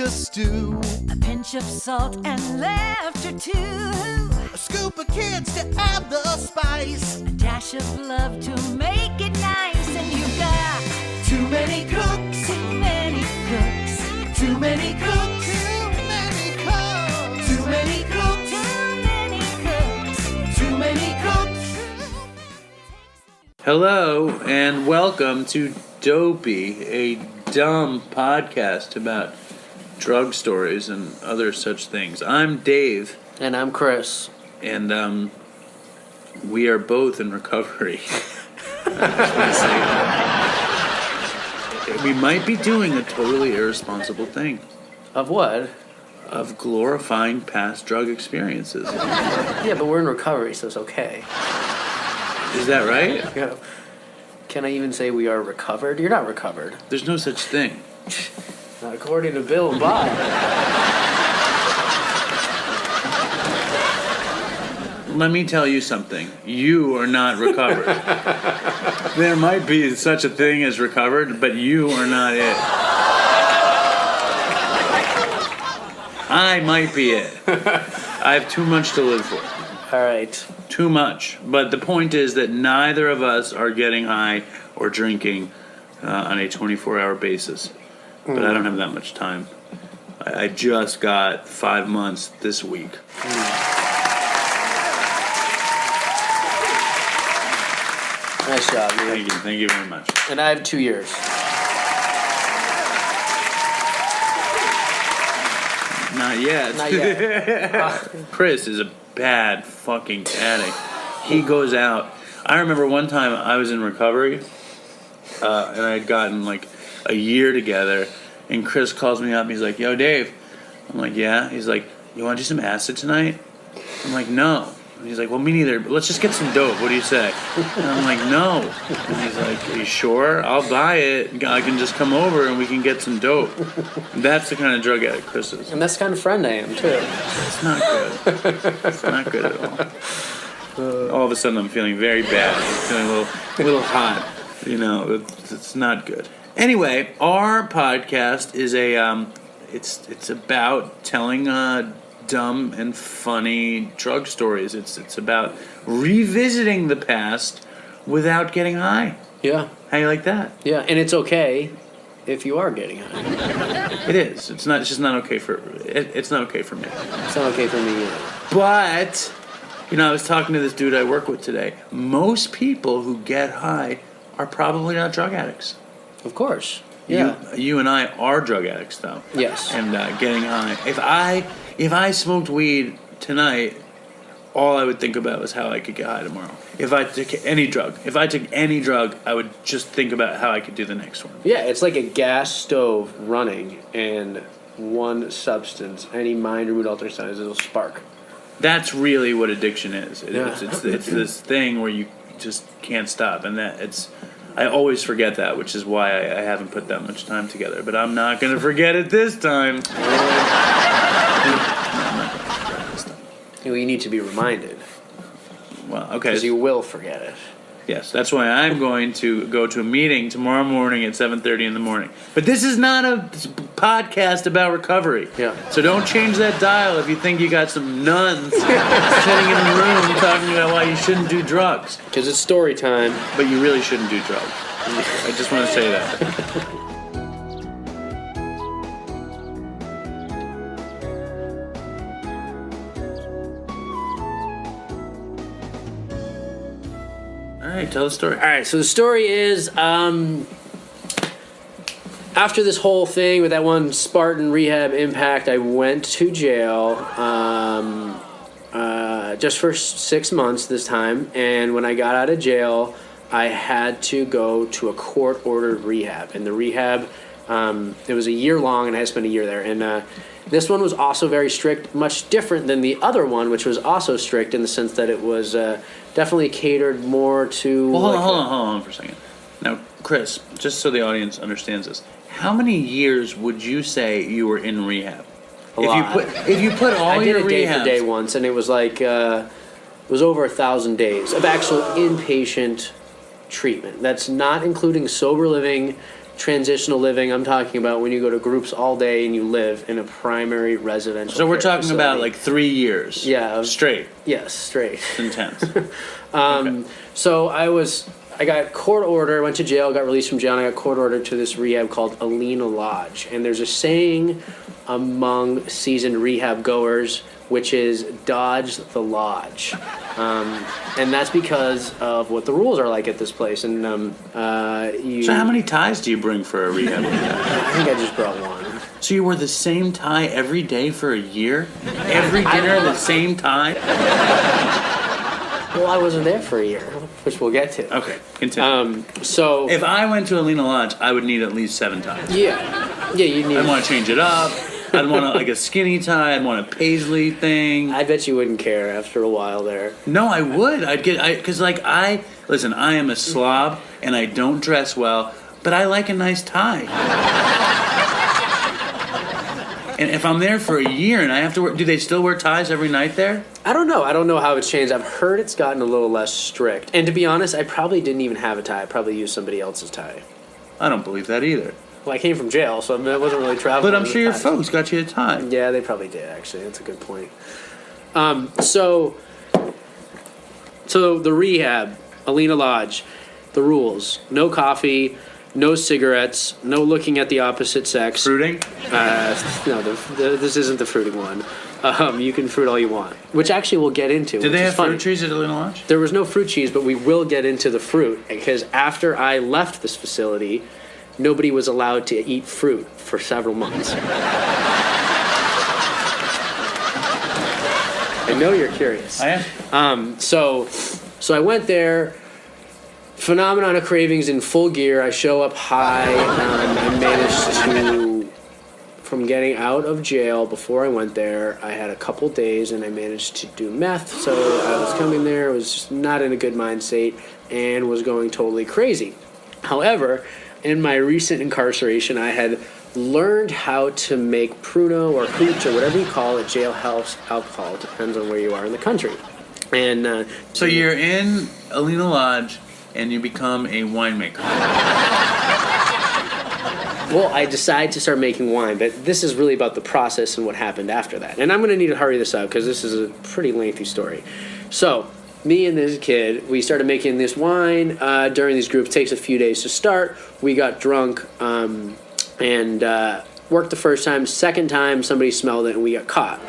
a stew. A pinch of salt and laughter too. A scoop of kids to add the spice. A dash of love to make it nice. And you've got Too many cooks. too many cooks. Too many cooks. Too many cooks. Too many cooks. Too many cooks. Hello and welcome to Dopey, a dumb podcast about drug stories and other such things. I'm Dave. And I'm Chris. And we are both in recovery. I just want to say that. We might be doing a totally irresponsible thing Of what? of glorifying past drug experiences. Yeah, but we're in recovery, so it's okay. Is that right? Yeah. Can I even say we are recovered? You're not recovered. There's no such thing. Not according to Bill and Bob. Let me tell you something. You are not recovered. There might be such a thing as recovered, but you are not it. I might be it. I have too much to live for. All right. Too much. But the point is that neither of us are getting high or drinking on a 24-hour basis. But I don't have that much time. I just got 5 months this week. Nice job, dude. Thank you very much. And I have 2 years. Not yet. Not yet. Chris is a bad fucking addict. He goes out. I remember one time I was in recovery, and I had gotten like a year together, and Chris calls me up. And he's like, "Yo, Dave." I'm like, "Yeah." He's like, "You want to do some acid tonight?" I'm like, "No." And he's like, "Well, me neither. But let's just get some dope. What do you say?" And I'm like, "No." And he's like, "Are you sure? I'll buy it. I can just come over and we can get some dope." That's the kind of drug addict Chris is. And that's the kind of friend I am, too. It's not good. It's not good at all. All of a sudden, I'm feeling very bad. I'm feeling a little hot. You know, it's not good. Anyway, our podcast is it's about telling dumb and funny drug stories. It's about revisiting the past without getting high. Yeah. How you like that? Yeah, and it's okay if you are getting high. It is. It's not. It's just not okay for. It's not okay for me. It's not okay for me either. But, you know, I was talking to this dude I work with today. Most people who get high are probably not drug addicts. Of course. Yeah. You and I are drug addicts, though. Yes. And getting high. If I smoked weed tonight, all I would think about was how I could get high tomorrow. If I took any drug, I would just think about how I could do the next one. Yeah, it's like a gas stove running, and one substance, any mind or mood altering substance, it'll spark. That's really what addiction is. Yeah. It's this thing where you just can't stop, and I always forget that, which is why I haven't put that much time together. But I'm not going to forget it this time. You need to be reminded. Well, okay. Because you will forget it. Yes, that's why I'm going to go to a meeting tomorrow morning at 7:30 in the morning. But this is not a podcast about recovery. Yeah. So don't change that dial if you think you got some nuns sitting in the room talking about why you shouldn't do drugs. Because it's story time. But you really shouldn't do drugs. I just want to say that. All right, tell the story. All right, so the story is, after this whole thing with that one Spartan rehab impact, I went to jail just for 6 months this time. And when I got out of jail, I had to go to a court-ordered rehab. And the rehab, it was a year long, and I had to spend a year there. And this one was also very strict, much different than the other one, which was also strict in the sense that it was definitely catered more to... Well, hold on for a second. Now, Chris, just so the audience understands this, how many years would you say you were in rehab? A lot. If you put all your rehabs... I did a day for day once, and it was like... it was over 1,000 days of actual inpatient treatment. That's not including sober living, transitional living. I'm talking about when you go to groups all day and you live in a primary residential. So we're care talking about facility. like 3 years. Yeah. Straight. Yes, straight. It's intense. Okay. So I got court order, went to jail, got released from jail, and I got court ordered to this rehab called Alina Lodge. And there's a saying among seasoned rehab goers, which is dodge the lodge. And that's because of what the rules are like at this place. And So how many ties do you bring for a rehab like that? I think I just brought one. So you wore the same tie every day for a year? Every dinner the same tie? Well, I wasn't there for a year, which we'll get to. Okay, continue. So If I went to Alina Lodge, I would need at least 7 ties. yeah, you need. I'd want to change it up. I'd want like a skinny tie. I'd want a paisley thing. I bet you wouldn't care after a while there. No, I would. Because listen, I am a slob and I don't dress well, but I like a nice tie. And if I'm there for a year and I have to wear, do they still wear ties every night there? I don't know. I don't know how it's changed. I've heard it's gotten a little less strict. And to be honest, I probably didn't even have a tie. I probably used somebody else's tie. I don't believe that either. Well, I came from jail, so I wasn't really traveling. But I'm with sure your ties. folks got you a tie. Yeah, they probably did, actually. That's a good point. So the rehab, Alina Lodge, the rules. No coffee, no cigarettes, no looking at the opposite sex. Fruiting? No, this isn't the fruiting one. You can fruit all you want, which actually we'll get into. Did they have funny. fruit trees at Alina Lodge? There was no fruit cheese, but we will get into the fruit, because after I left this facility, nobody was allowed to eat fruit for several months. I know you're curious. I am. So I went there. Phenomenon of cravings in full gear. I show up high. I managed to, from getting out of jail before I went there, I had a couple days and I managed to do meth. So I was coming there, was just not in a good mind state, and was going totally crazy. However, in my recent incarceration, I had learned how to make Pruno or hooch or whatever you call it, jailhouse alcohol. Depends on where you are in the country. And So you're in Alina Lodge and you become a winemaker. well, I decided to start making wine, but this is really about the process and what happened after that. And I'm going to need to hurry this out because this is a pretty lengthy story. So me and this kid, we started making this wine during these groups. It takes a few days to start. We got drunk and worked the first time. Second time, somebody smelled it and we got caught.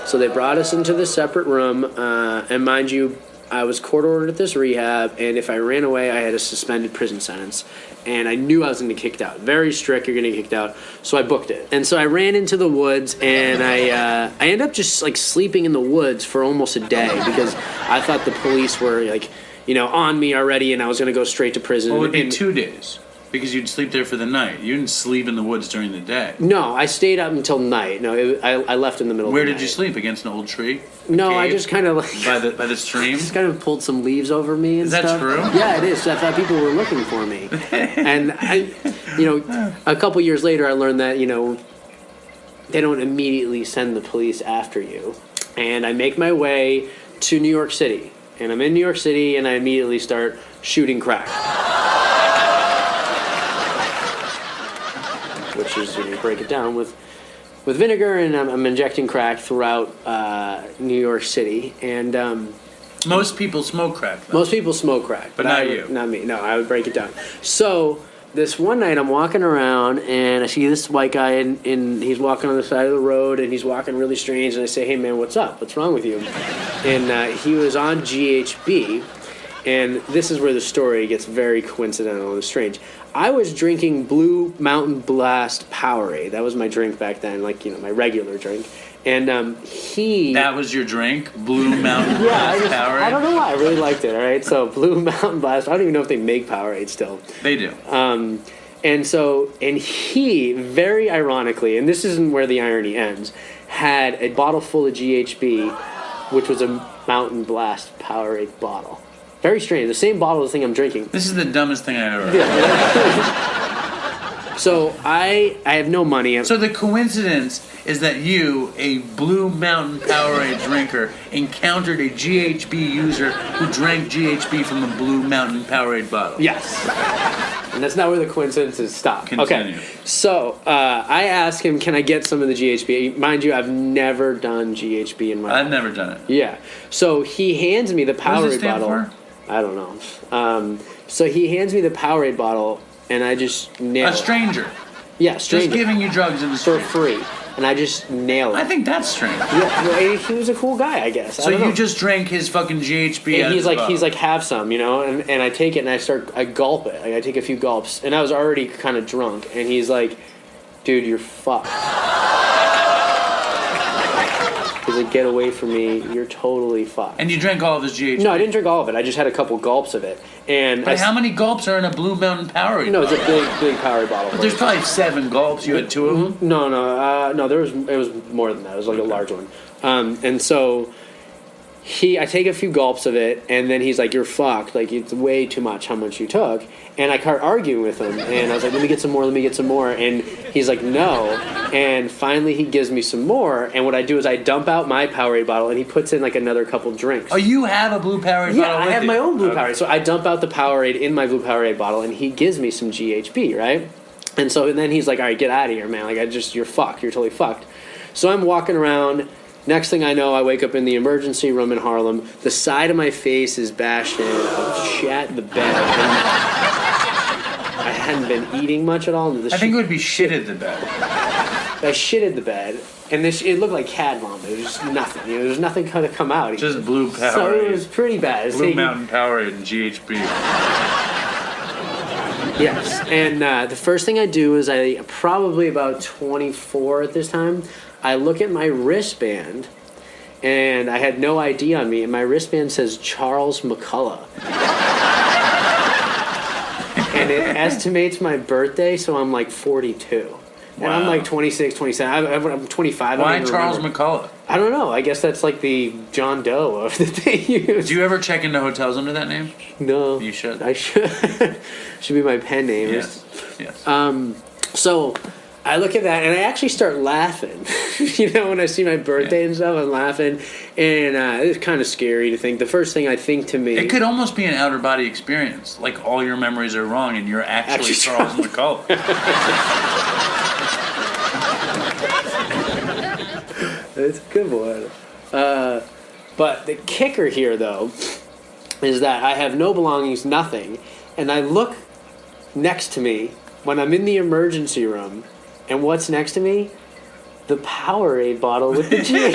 So they brought us into this separate room, and mind you, I was court ordered at this rehab, and if I ran away, I had a suspended prison sentence. And I knew I was going to get kicked out. Very strict, you're going to get kicked out. So I booked it. And so I ran into the woods, and I ended up just like sleeping in the woods for almost a day because I thought the police were like, on me already, and I was going to go straight to prison. Well, it would be And- 2 days because you'd sleep there for the night. You didn't sleep in the woods during the day. No, I stayed up until night. No, I left in the middle Where of the did night. you sleep? Against an old tree? No, I Cave? just kind of like... by the stream. just kind of pulled some leaves over me and Is that stuff. true? Yeah, it is. I thought people were looking for me. And a couple years later, I learned that, they don't immediately send the police after you. And I make my way to New York City. And I'm in New York City, and I immediately start shooting crack. Which is, you break it down with vinegar, and I'm injecting crack throughout New York City. And Most people smoke crack, though. most people smoke crack, But not I, you. Not me. No, I would break it down. So this one night, I'm walking around, and I see this white guy, and he's walking on the side of the road, and he's walking really strange. And I say, "Hey, man, what's up? What's wrong with you?" And he was on GHB. And this is where the story gets very coincidental and strange. I was drinking Blue Mountain Blast Powerade. That was my drink back then, my regular drink. And That was your drink? Blue Mountain yeah, Powerade? I don't know why. I really liked it, all right? So Blue Mountain Blast. I don't even know if they make Powerade still. They do. And he, very ironically, and this isn't where the irony ends, had a bottle full of GHB, which was a Mountain Blast Powerade bottle. Very strange. The same bottle of the thing I'm drinking. This is the dumbest thing I've ever heard. So I have no money. So the coincidence is that you, a Blue Mountain Powerade drinker, encountered a GHB user who drank GHB from a Blue Mountain Powerade bottle. Yes. And that's not where the coincidences stop. Continue. Okay. So I asked him, can I get some of the GHB? Mind you, I've never done GHB in my life. I've never done it. Yeah. So he hands me the Powerade What does it stand bottle. for? I don't know. So he hands me the Powerade bottle, and I just nail A it. stranger. Yeah, stranger. Just giving you drugs in the For street. free. And I just nail it. I think that's strange. Yeah, well, he was a cool guy, I guess. So I don't you know. just drank his fucking GHB And out of he's his bottle. like, have some, you know, and I take it and I gulp it. Like, I take a few gulps, and I was already kind of drunk, and he's like, dude, you're fucked. He's like, get away from me, you're totally fucked. And you drank all of his GHB? No, I didn't drink all of it. I just had a couple gulps of it. And But how many gulps are in a Blue Mountain Powerade? No, it's a big Powerade bottle. But there's probably 7 gulps. You had 2 of them? No, it was more than that. It was like a large one. And so I take a few gulps of it, and then he's like, you're fucked. Like, it's way too much how much you took. And I start arguing with him, and I was like, let me get some more. And he's like, no. And finally he gives me some more, and what I do is I dump out my Powerade bottle, and he puts in like another couple drinks. Oh, you have a Blue Powerade Yeah, bottle I with have you? my own Blue Okay. Powerade. So I dump out the Powerade in my Blue Powerade bottle, and he gives me some GHB, right? And then he's like, all right, get out of here, man. Like, you're fucked. You're totally fucked. So I'm walking around. Next thing I know, I wake up in the emergency room in Harlem. The side of my face is bashed in. I've shat the bed. I hadn't been eating much at all. I think it would be shitted the bed. I shitted the bed, and it looked like cat vomit. It was just nothing. You know, there was nothing going to come out. Just Blue Powerade. So it was pretty bad. It was Blue taking- Mountain Powerade and GHB. Yes, and the first thing I do is probably about 24 at this time, I look at my wristband, and I had no ID on me, and my wristband says Charles McCullough. And it estimates my birthday, so I'm like 42. And I'm Wow. like 26, 27. I'm 25. I Why don't even Charles remember. McCullough? I don't know. I guess that's like the John Doe of that they use. Do you ever check into hotels under that name? No. You should. I should. Should be my pen name. Yes. Yes. So I look at that and I actually start laughing. You know, when I see my birthday and stuff, I'm laughing. And it's kind of scary to think. The first thing I think to me... It could almost be an outer body experience. Like all your memories are wrong and you're actually Charles McCullough. It's a good one. But the kicker here, though, is that I have no belongings, nothing. And I look next to me when I'm in the emergency room. And what's next to me? The Powerade bottle with the GHB.